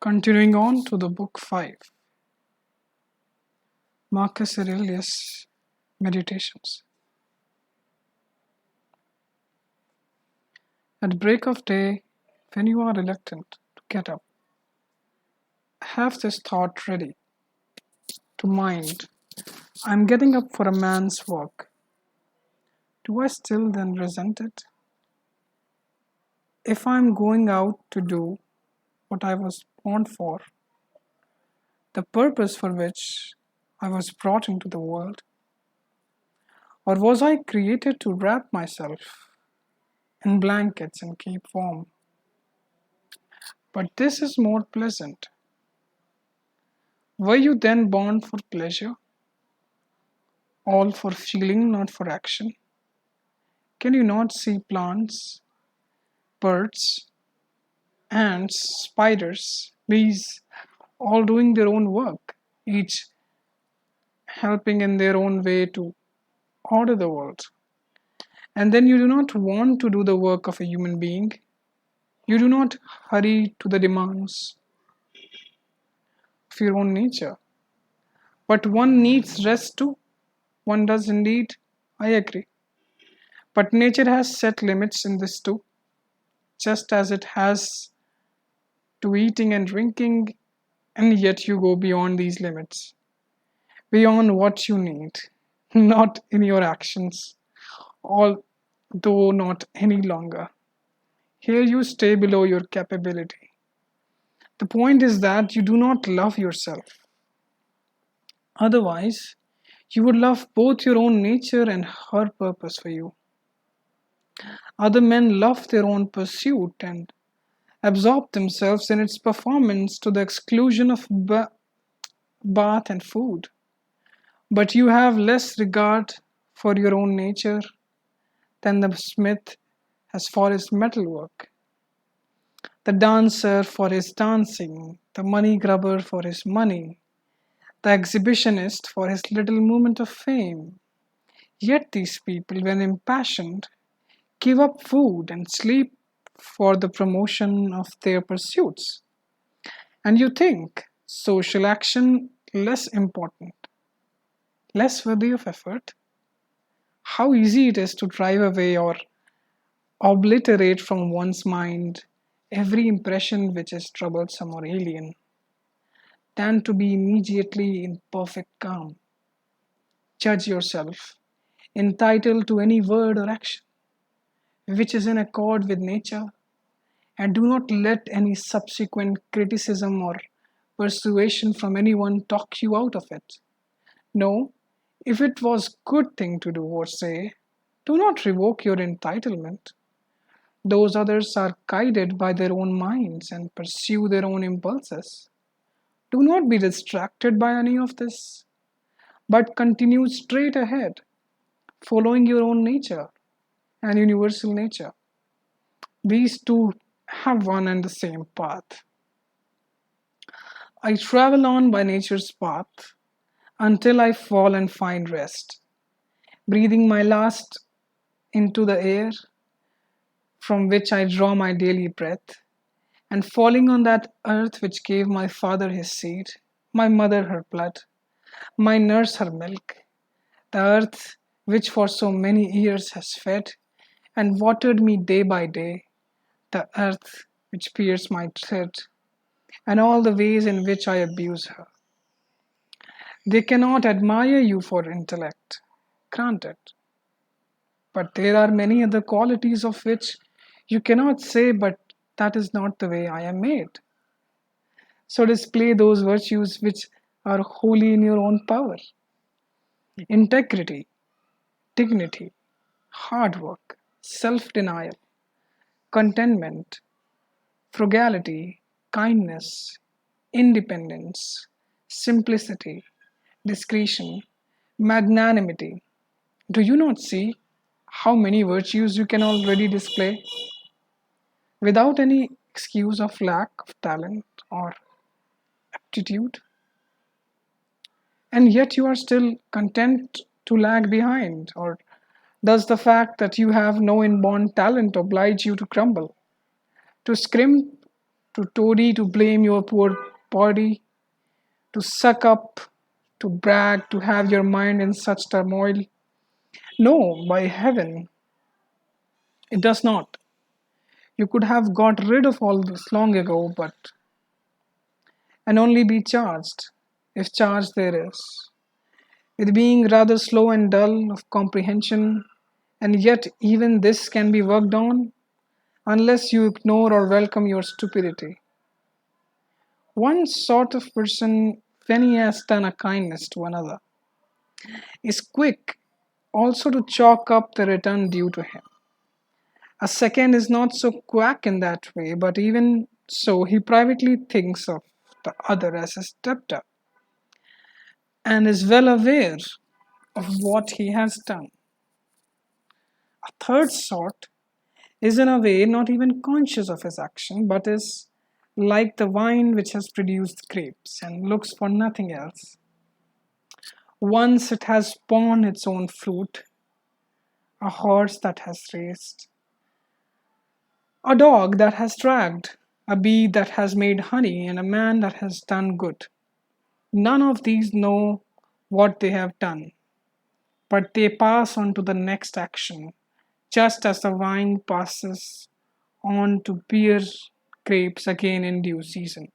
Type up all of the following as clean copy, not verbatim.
Continuing on to the book 5, Marcus Aurelius' Meditations. At break of day, when you are reluctant to get up, have this thought ready to mind. I am getting up for a man's work. Do I still then resent it? If I am going out to do what I was born for, the purpose for which I was brought into the world, or was I created to wrap myself in blankets and keep warm? But this is more pleasant. Were you then born for pleasure? All for feeling, not for action? Can you not see plants, birds, ants, spiders, bees, all doing their own work, each helping in their own way to order the world? And then you do not want to do the work of a human being. You do not hurry to the demands of your own nature. But one needs rest too. One does indeed. I agree. But nature has set limits in this too, just as it has to eating and drinking, and yet you go beyond these limits, beyond what you need, not in your actions, although not any longer. Here you stay below your capability. The point is that you do not love yourself. Otherwise, you would love both your own nature and her purpose for you. Other men love their own pursuit and absorb themselves in its performance to the exclusion of bath and food. But you have less regard for your own nature than the smith has for his metalwork, the dancer for his dancing, the money grubber for his money, the exhibitionist for his little moment of fame. Yet these people, when impassioned, give up food and sleep for the promotion of their pursuits. And you think social action less important, less worthy of effort? How easy it is to drive away or obliterate from one's mind every impression which is troublesome or alien, than to be immediately in perfect calm. Judge yourself, entitled to any word or action which is in accord with nature, and do not let any subsequent criticism or persuasion from anyone talk you out of it. No, if it was good thing to do or say, do not revoke your entitlement. Those others are guided by their own minds and pursue their own impulses. Do not be distracted by any of this, but continue straight ahead, following your own nature and universal nature. These two have one and the same path. I travel on by nature's path until I fall and find rest, breathing my last into the air from which I draw my daily breath, and falling on that earth which gave my father his seed, my mother her blood, my nurse her milk, the earth which for so many years has fed and watered me day by day, the earth which pierced my thread, and all the ways in which I abuse her. They cannot admire you for intellect, granted, but there are many other qualities of which you cannot say, but that is not the way I am made. So display those virtues which are wholly in your own power: integrity, dignity, hard work, self denial, contentment, frugality, kindness, independence, simplicity, discretion, magnanimity. Do you not see how many virtues you can already display without any excuse of lack of talent or aptitude? And yet you are still content to lag behind? Or does the fact that you have no inborn talent oblige you to crumble, to scrimp, to toady, to blame your poor body, to suck up, to brag, to have your mind in such turmoil. No, by heaven, it does not. You could have got rid of all this long ago, but and only be charged, if charge there is, with being rather slow and dull of comprehension, and yet even this can be worked on unless you ignore or welcome your stupidity. One sort of person, when he has done a kindness to another, is quick also to chalk up the return due to him. A second is not so quack in that way, but even so, he privately thinks of the other as his debtor and is well aware of what he has done. A third sort is, in a way, not even conscious of his action, but is like the vine which has produced grapes and looks for nothing else. Once it has borne its own fruit, a horse that has raced, a dog that has dragged, a bee that has made honey, and a man that has done good. None of these know what they have done, but they pass on to the next action, just as the vine passes on to bear grapes again in due season.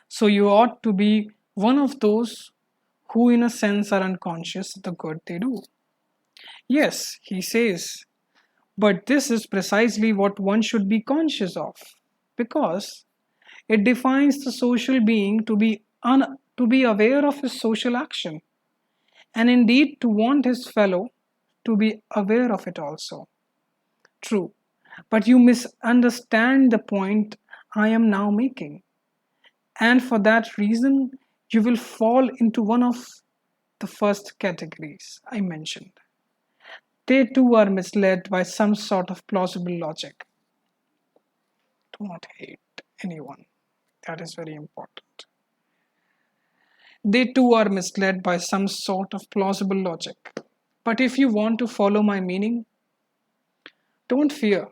So you ought to be one of those who, in a sense, are unconscious of the good they do. Yes, he says, but this is precisely what one should be conscious of, because it defines the social being to be aware of his social action, and indeed to want his fellow to be aware of it also. True, but you misunderstand the point I am now making, and for that reason, you will fall into one of the first categories I mentioned. They too are misled by some sort of plausible logic. Do not hate anyone. That is very important. They too are misled by some sort of plausible logic. But if you want to follow my meaning, don't fear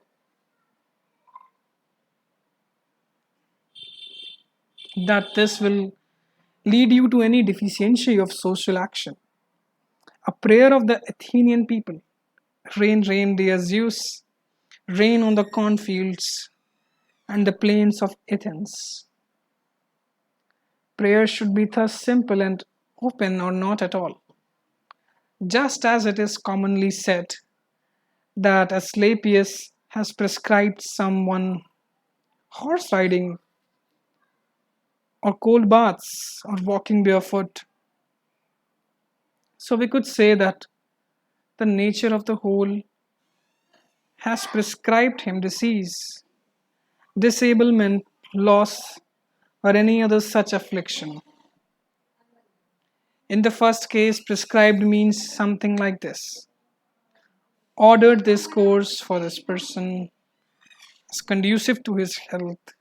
that this will lead you to any deficiency of social action. A prayer of the Athenian people: rain, rain, dear Zeus, rain on the cornfields and the plains of Athens. Prayer should be thus simple and open or not at all. Just as it is commonly said that Asclepius has prescribed someone horse riding or cold baths or walking barefoot. So we could say that the nature of the whole has prescribed him disease, disablement, loss, or any other such affliction. In the first case, prescribed means something like this: ordered this course for this person is conducive to his health.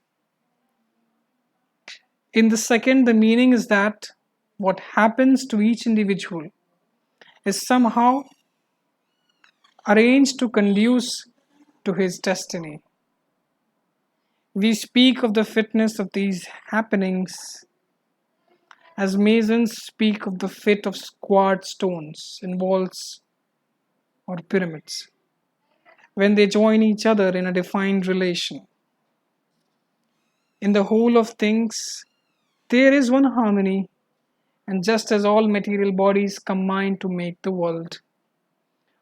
In the second, the meaning is that what happens to each individual is somehow arranged to conduce to his destiny. We speak of the fitness of these happenings as masons speak of the fit of squared stones in walls or pyramids when they join each other in a defined relation. In the whole of things, there is one harmony, and just as all material bodies combine to make the world,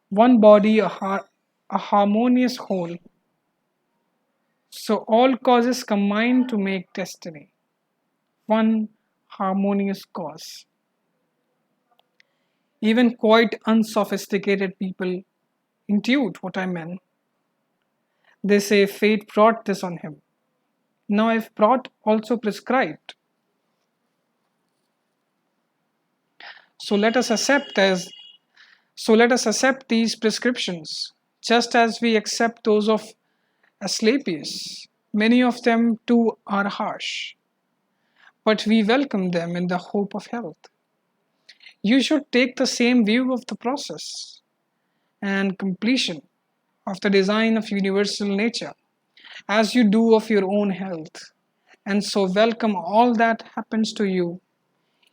one body a harmonious whole, so all causes combine to make destiny, one harmonious cause. Even quite unsophisticated people intuit what I meant. They say fate brought this on him. Now, if brought also prescribed, so let us accept as so let us accept these prescriptions, just as we accept those of Asclepius. Many of them too are harsh, but we welcome them in the hope of health. You should take the same view of the process and completion of the design of universal nature, as you do of your own health, and so welcome all that happens to you,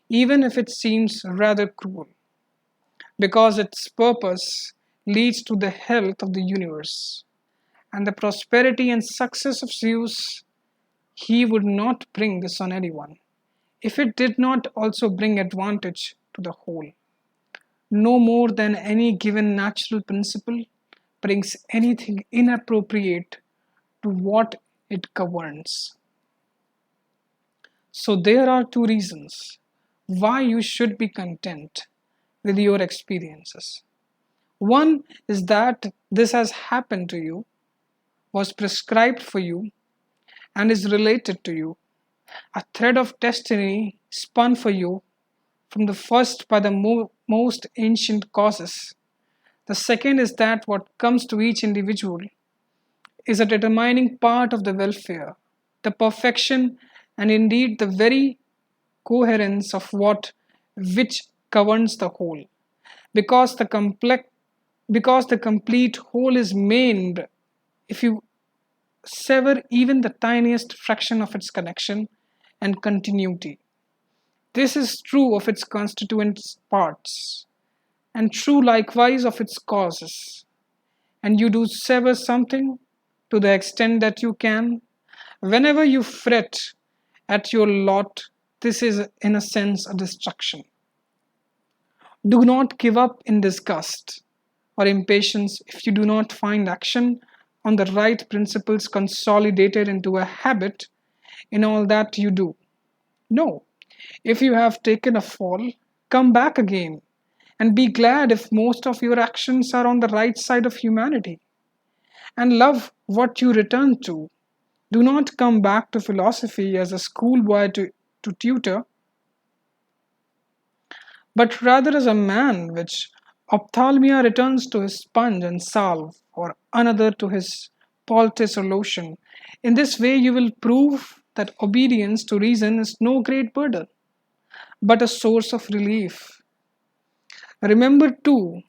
even if it seems rather cruel, because its purpose leads to the health of the universe and the prosperity and success of Zeus. He would not bring this on anyone if it did not also bring advantage to the whole, no more than any given natural principle brings anything inappropriate to what it governs. So, there are two reasons why you should be content with your experiences. One is that this has happened to you, was prescribed for you, and is related to you, a thread of destiny spun for you from the first by the most ancient causes. The second is that what comes to each individual is a determining part of the welfare, the perfection, and indeed the very coherence of what which governs the whole. Because the complex because the complete whole is maimed if you sever even the tiniest fraction of its connection and continuity. This is true of its constituent parts, and true likewise of its causes. And you do sever something to the extent that you can. Whenever you fret at your lot, this is in a sense a destruction. Do not give up in disgust or impatience if you do not find action on the right principles consolidated into a habit in all that you do. No, if you have taken a fall, come back again and be glad if most of your actions are on the right side of humanity, and love what you return to. Do not come back to philosophy as a schoolboy to tutor, but rather as a man which ophthalmia returns to his sponge and salve, or another to his poultice or lotion. In this way, you will prove that obedience to reason is no great burden, but a source of relief. Remember too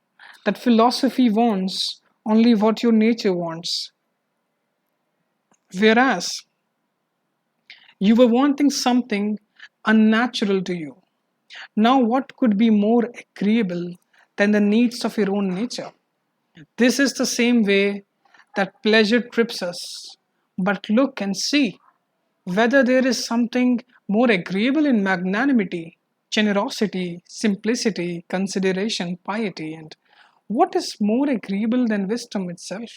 that philosophy wants only what your nature wants, whereas you were wanting something unnatural to you. Now, what could be more agreeable than the needs of your own nature? This is the same way that pleasure trips us. But look and see whether there is something more agreeable in magnanimity, generosity, simplicity, consideration, piety, and what is more agreeable than wisdom itself?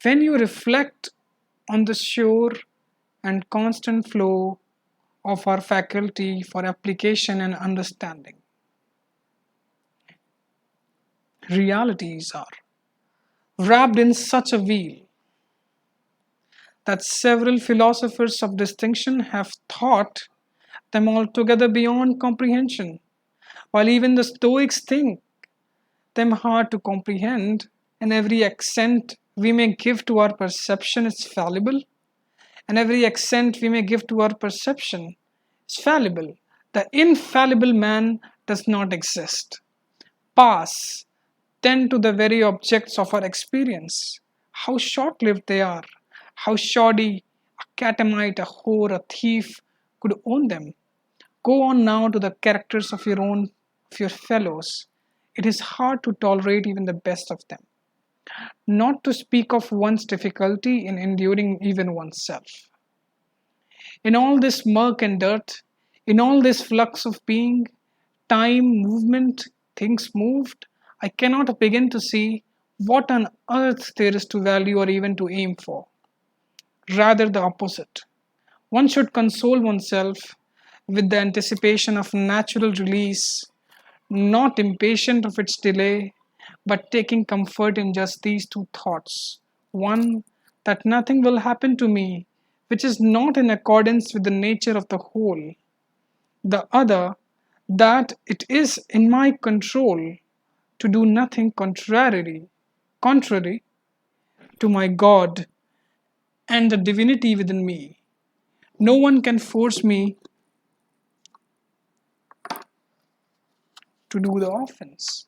When you reflect on the sure and constant flow of our faculty for application and understanding, realities are wrapped in such a wheel that several philosophers of distinction have thought them altogether beyond comprehension, while even the Stoics think them hard to comprehend, and every accent we may give to our perception is fallible, and every accent we may give to our perception is fallible. The infallible man does not exist. Pass then to the very objects of our experience. How short lived they are, how shoddy a catamite, a whore, a thief could own them. Go on now to the characters of your fellows. It is hard to tolerate even the best of them, not to speak of one's difficulty in enduring even oneself. In all this murk and dirt, in all this flux of being, time, movement, things moved, I cannot begin to see what on earth there is to value or even to aim for. Rather, the opposite. One should console oneself with the anticipation of natural release, not impatient of its delay, but taking comfort in just these two thoughts. One, that nothing will happen to me which is not in accordance with the nature of the whole. The other, that it is in my control to do nothing contrary to my God and the divinity within me. No one can force me to do the offense.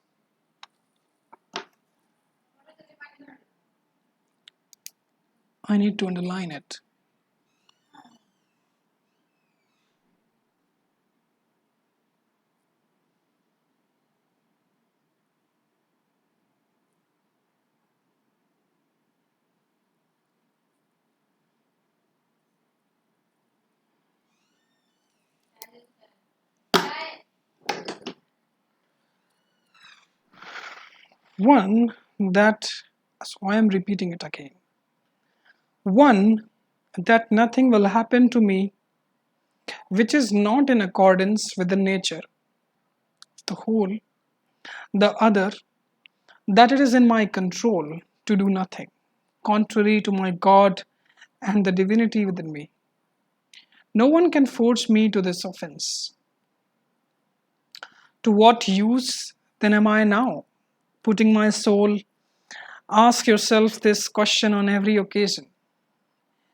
I need to underline it. One that, so I am repeating it again. One, that nothing will happen to me which is not in accordance with the nature of the whole. The other, that it is in my control to do nothing, contrary to my God and the divinity within me. No one can force me to this offense. To what use then am I now putting my soul? Ask yourself this question on every occasion.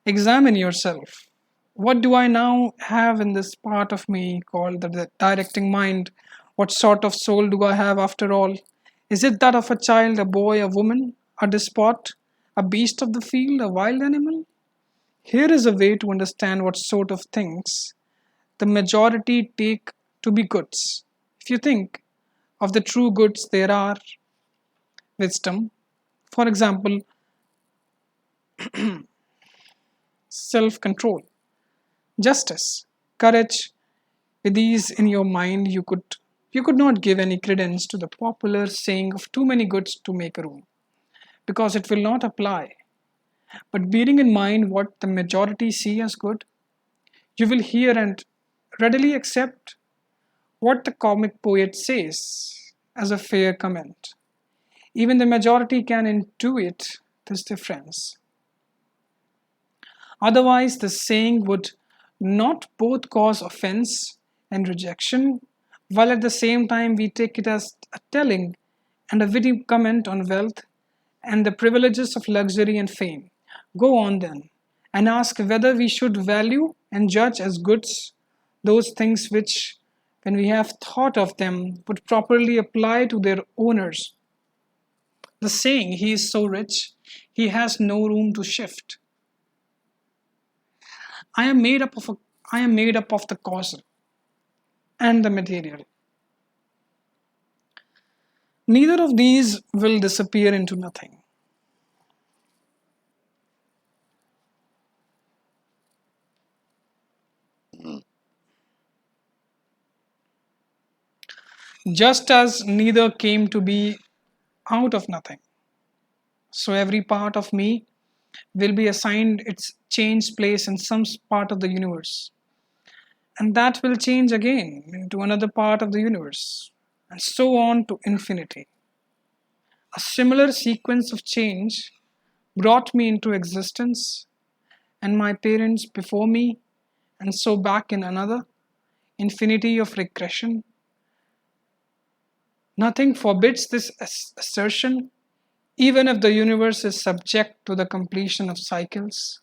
Examine yourself. What do I now have in this part of me called the directing mind? What sort of soul do I have after all? Is it that of a child, a boy, a woman, a despot, a beast of the field, a wild animal? Here is a way to understand what sort of things the majority take to be goods. If you think of the true goods, there are wisdom, for example, self control, justice, courage. With these in your mind, you could not give any credence to the popular saying of too many goods to make a room, because it will not apply. But bearing in mind what the majority see as good, you will hear and readily accept what the comic poet says as a fair comment. Even the majority can intuit this difference. Otherwise, the saying would not both cause offense and rejection, while at the same time we take it as a telling and a witty comment on wealth and the privileges of luxury and fame. Go on then, and ask whether we should value and judge as goods those things which, when we have thought of them, would properly apply to their owners. The saying, he is so rich, he has no room to shift. I am made up of I am made up of the causal and the material. Neither of these will disappear into nothing. Just as neither came to be out of nothing, so every part of me will be assigned its changed place in some part of the universe, and that will change again into another part of the universe, and so on to infinity. A similar sequence of change brought me into existence and my parents before me, and so back in another infinity of regression. Nothing forbids this assertion, even if the universe is subject to the completion of cycles.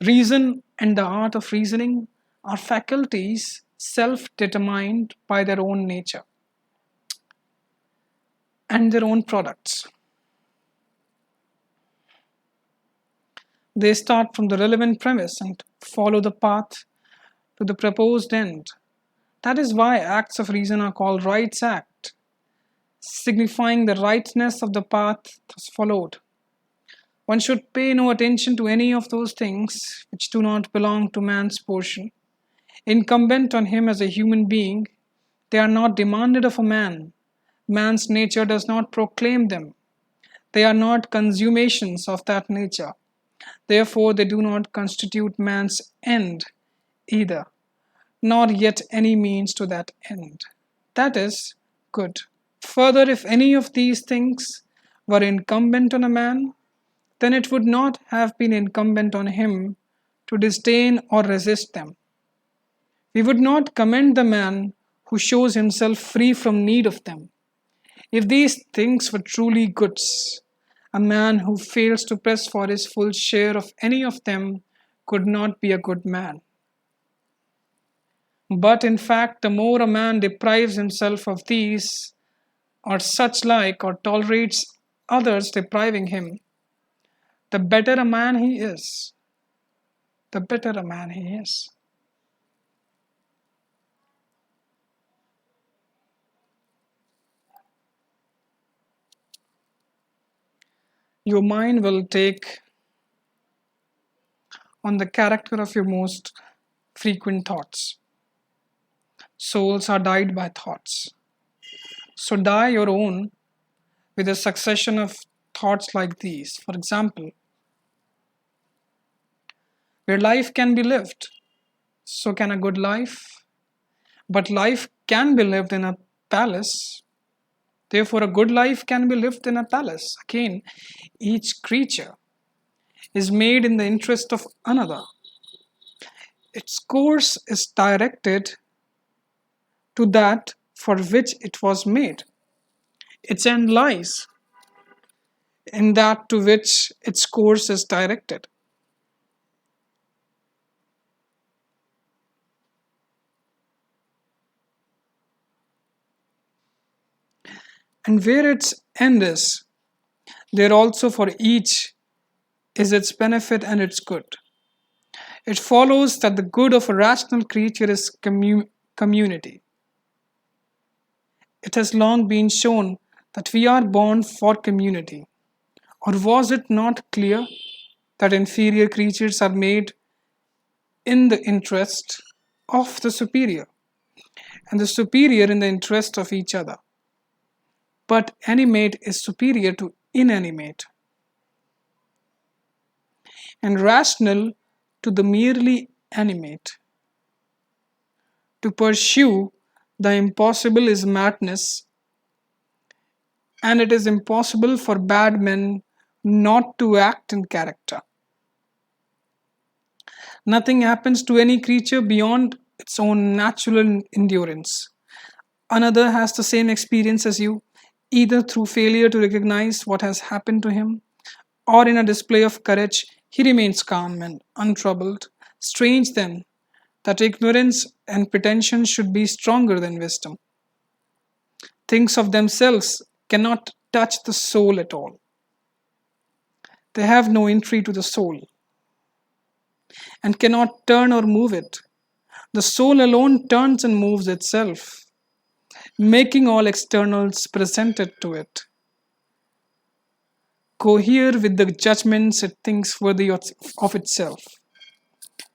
Reason and the art of reasoning are faculties self determined by their own nature and their own products. They start from the relevant premise and follow the path to the proposed end. That is why acts of reason are called rights act, signifying the rightness of the path thus followed. One should pay no attention to any of those things which do not belong to man's portion. Incumbent on him as a human being, they are not demanded of a man. Man's nature does not proclaim them. They are not consummations of that nature. Therefore, they do not constitute man's end either, nor yet any means to that end. That is good. Further, if any of these things were incumbent on a man, then it would not have been incumbent on him to disdain or resist them. We would not commend the man who shows himself free from need of them. If these things were truly goods, a man who fails to press for his full share of any of them could not be a good man. But in fact, the more a man deprives himself of these, or such like, or tolerates others depriving him, the better a man he is. The better a man he is. Your mind will take on the character of your most frequent thoughts. Souls are dyed by thoughts. So dye your own with a succession of thoughts like these. For example, where life can be lived, so can a good life. But life can be lived in a palace. Therefore, a good life can be lived in a palace. Again, each creature is made in the interest of another. Its course is directed to that for which it was made. Its end lies in that to which its course is directed. And where its end is, there also for each is its benefit and its good. It follows that the good of a rational creature is community. It has long been shown that we are born for community. Or was it not clear that inferior creatures are made in the interest of the superior, and the superior in the interest of each other? But animate is superior to inanimate, and rational to the merely animate. To pursue the impossible is madness, and it is impossible for bad men not to act in character. Nothing happens to any creature beyond its own natural endurance. Another has the same experience as you, either through failure to recognize what has happened to him, or in a display of courage, he remains calm and untroubled. Strange then that ignorance and pretension should be stronger than wisdom. Things of themselves cannot touch the soul at all. They have no entry to the soul and cannot turn or move it. The soul alone turns and moves itself, making all externals presented to it cohere with the judgments it thinks worthy of itself.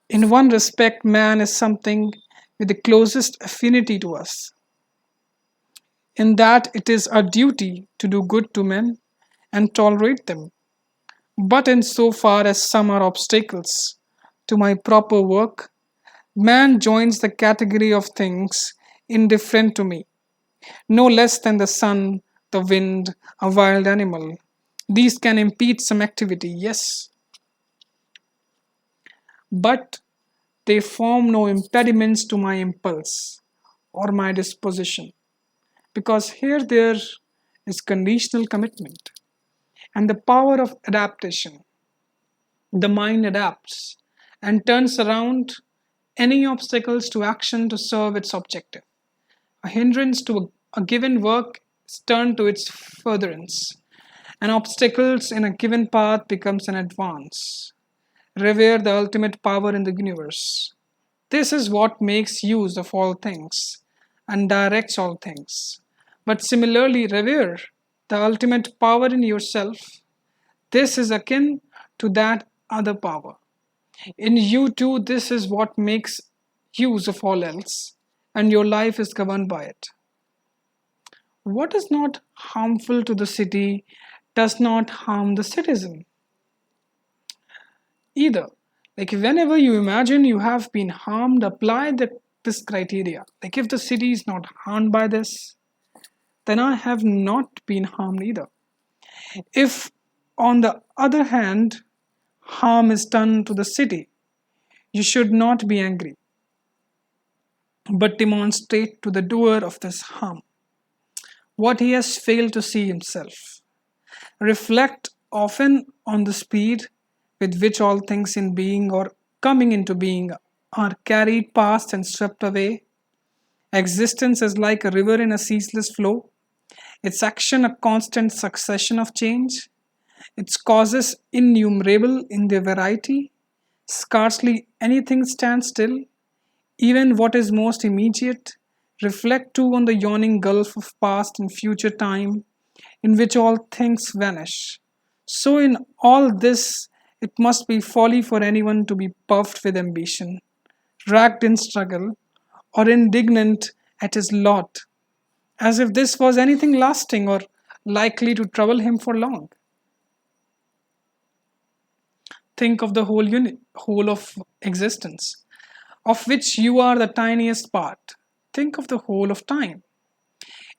In one respect, man is something with the closest affinity to us, in that it is our duty to do good to men and tolerate them. But in so far as some are obstacles to my proper work, man joins the category of things indifferent to me, no less than the sun, the wind, a wild animal. These can impede some activity, yes, but they form no impediments to my impulse or my disposition, because here there is conditional commitment and the power of adaptation. The mind adapts and turns around any obstacles to action to serve its objective. A hindrance to a given work is turned to its furtherance, and obstacles in a given path becomes an advance. Revere the ultimate power in the universe. This is what makes use of all things and directs all things. But similarly, revere the ultimate power in yourself. This is akin to that other power. In you too, this is what makes use of all else, and your life is governed by it. What is not harmful to the city does not harm the citizen either. Like whenever you imagine you have been harmed, apply this criteria. Like if the city is not harmed by this, then I have not been harmed either. If, on the other hand, harm is done to the city, you should not be angry, but demonstrate to the doer of this harm what he has failed to see himself. Reflect often on the speed with which all things in being or coming into being are carried past and swept away. Existence is like a river in a ceaseless flow, its action a constant succession of change. Its causes innumerable in their variety. Scarcely anything stands still, even what is most immediate. Reflect too on the yawning gulf of past and future time, in which all things vanish. So, in all this, it must be folly for anyone to be puffed with ambition, racked in struggle, or indignant at his lot, as if this was anything lasting or likely to trouble him for long. Think of the whole of existence, of which you are the tiniest part. Think of the whole of time,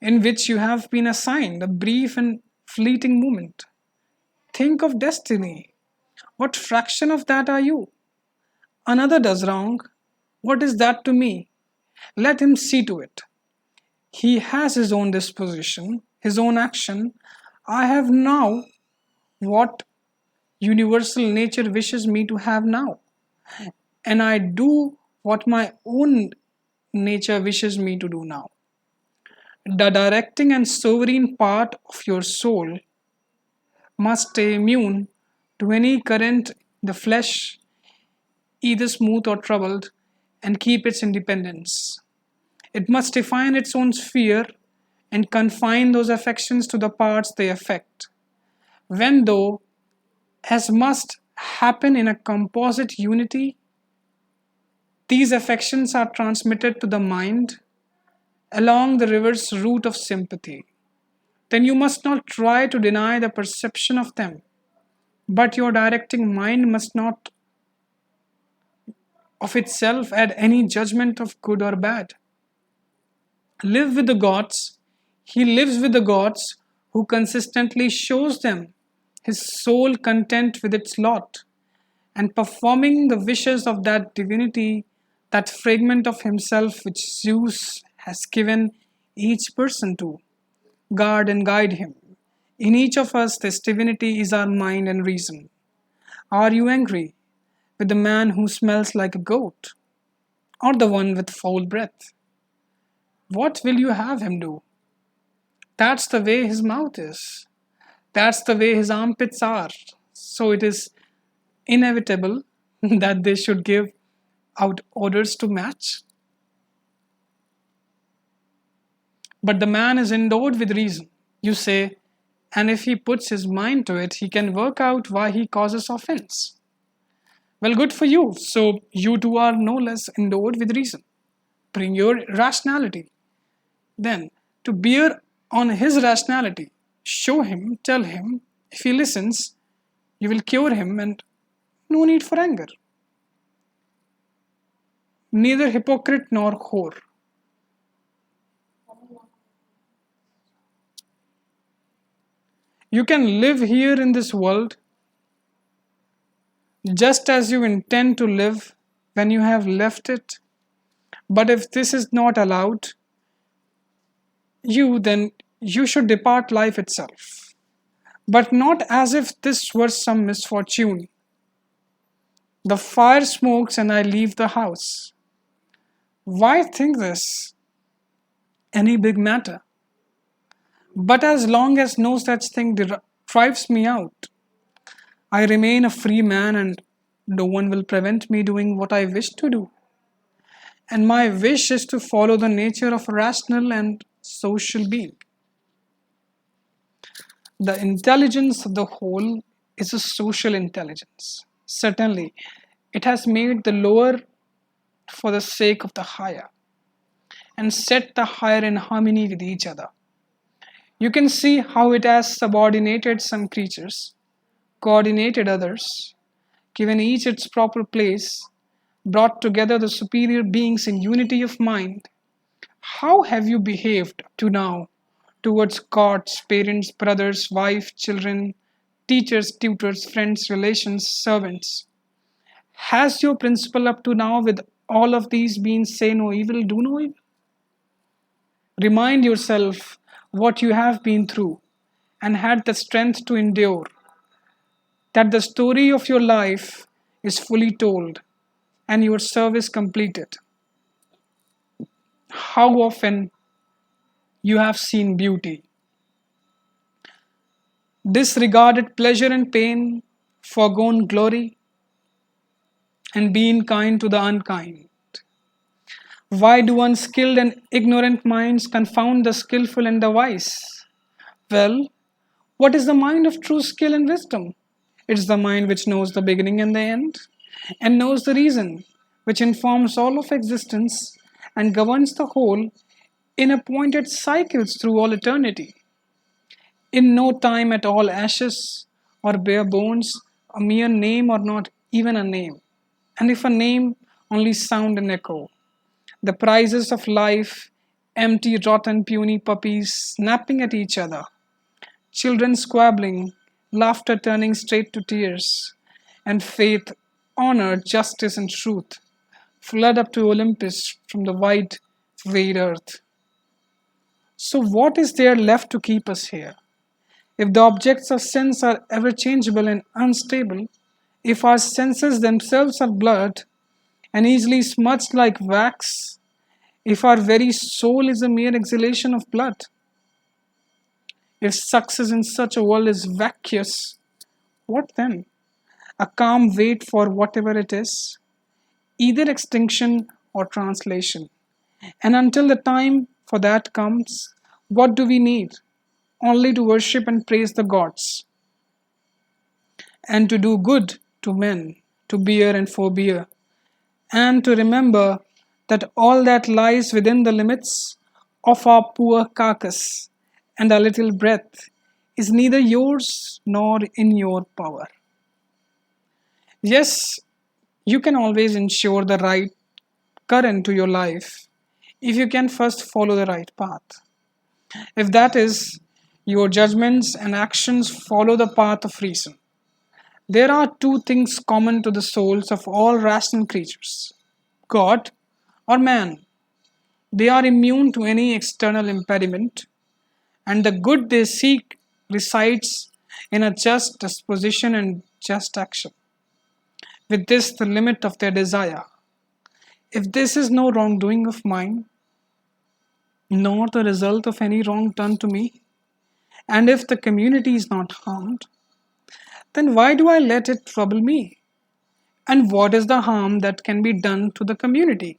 in which you have been assigned a brief and fleeting moment. Think of destiny. What fraction of that are you? Another does wrong. What is that to me? Let him see to it. He has his own disposition, his own action. I have now what universal nature wishes me to have now, and I do what my own nature wishes me to do now. The directing and sovereign part of your soul must stay immune to any current in the flesh, either smooth or troubled, and keep its independence. It must define its own sphere and confine those affections to the parts they affect. When, though, as must happen in a composite unity, these affections are transmitted to the mind along the river's route of sympathy, then you must not try to deny the perception of them. But your directing mind must not of itself add any judgment of good or bad. Live with the gods. He lives with the gods who consistently shows them his soul content with its lot and performing the wishes of that divinity, that fragment of himself which Zeus has given each person to guard and guide him. In each of us, this divinity is our mind and reason. Are you angry with the man who smells like a goat or the one with foul breath? What will you have him do? That's the way his mouth is. That's the way his armpits are. So it is inevitable that they should give out orders to match. But the man is endowed with reason. You say, and if he puts his mind to it, he can work out why he causes offense. Well, good for you. So you too are no less endowed with reason. Bring your rationality. Then, to bear on his rationality, show him, tell him, if he listens, you will cure him and no need for anger. Neither hypocrite nor whore. You can live here in this world just as you intend to live when you have left it. But if this is not allowed you, then you should depart life itself. But not as if this were some misfortune. The fire smokes and I leave the house. Why think this any big matter? But as long as no such thing drives me out, I remain a free man and no one will prevent me doing what I wish to do. And my wish is to follow the nature of a rational and social being. The intelligence of the whole is a social intelligence. Certainly, it has made the lower for the sake of the higher and set the higher in harmony with each other. You can see how it has subordinated some creatures, coordinated others, given each its proper place, brought together the superior beings in unity of mind. How have you behaved up to now towards gods, parents, brothers, wife, children, teachers, tutors, friends, relations, servants? Has your principle up to now with all of these been say no evil, do no evil? Remind yourself what you have been through and had the strength to endure, that the story of your life is fully told and your service completed. How often you have seen beauty, disregarded pleasure and pain, foregone glory, and been kind to the unkind. Why do unskilled and ignorant minds confound the skillful and the wise? Well, what is the mind of true skill and wisdom? It's the mind which knows the beginning and the end, and knows the reason, which informs all of existence and governs the whole in appointed cycles through all eternity. In no time at all ashes or bare bones, a mere name or not even a name. And if a name, only sound and echo. The prizes of life, empty, rotten, puny puppies snapping at each other, children squabbling, laughter turning straight to tears, and faith, honor, justice, and truth flood up to Olympus from the wide, wide earth. So, what is there left to keep us here? If the objects of sense are ever changeable and unstable, if our senses themselves are blurred and easily smudged like wax, if our very soul is a mere exhalation of blood, if success in such a world is vacuous, what then? A calm wait for whatever it is, either extinction or translation. And until the time for that comes, what do we need? Only to worship and praise the gods, and to do good to men, to bear and forbear, and to remember that all that lies within the limits of our poor carcass and our little breath is neither yours nor in your power. Yes, you can always ensure the right current to your life if you can first follow the right path. If that is, your judgments and actions follow the path of reason. There are two things common to the souls of all rational creatures: God or man. They are immune to any external impediment, and the good they seek resides in a just disposition and just action. With this, the limit of their desire. If this is no wrongdoing of mine, nor the result of any wrong done to me, and if the community is not harmed, then why do I let it trouble me? And what is the harm that can be done to the community?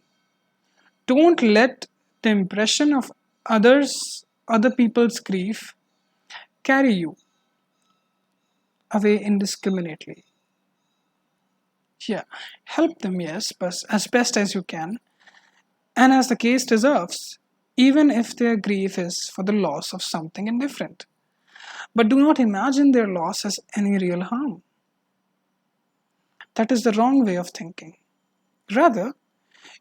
Don't let the impression of other people's grief, carry you away indiscriminately. Yeah, help them, yes, but as best as you can, and as the case deserves, even if their grief is for the loss of something indifferent. But do not imagine their loss as any real harm. That is the wrong way of thinking. Rather,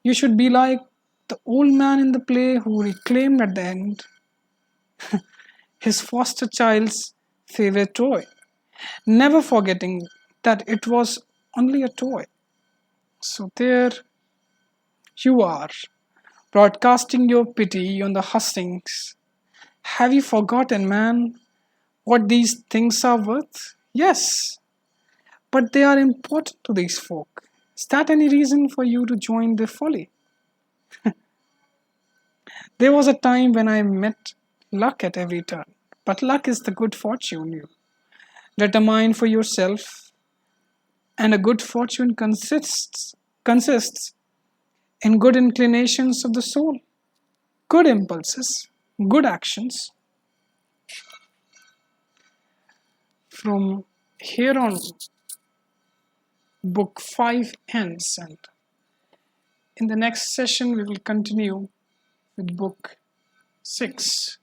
you should be like the old man in the play who reclaimed at the end his foster child's favorite toy, never forgetting that it was only a toy. So there you are, broadcasting your pity on the hustings. Have you forgotten, man, what these things are worth? Yes, but they are important to these folk. Is that any reason for you to join their folly? There was a time when I met luck at every turn, but luck is the good fortune you determine for yourself, and a good fortune consists in good inclinations of the soul, good impulses, good actions. From here on, book 5 ends, and in the next session we will continue with book 6.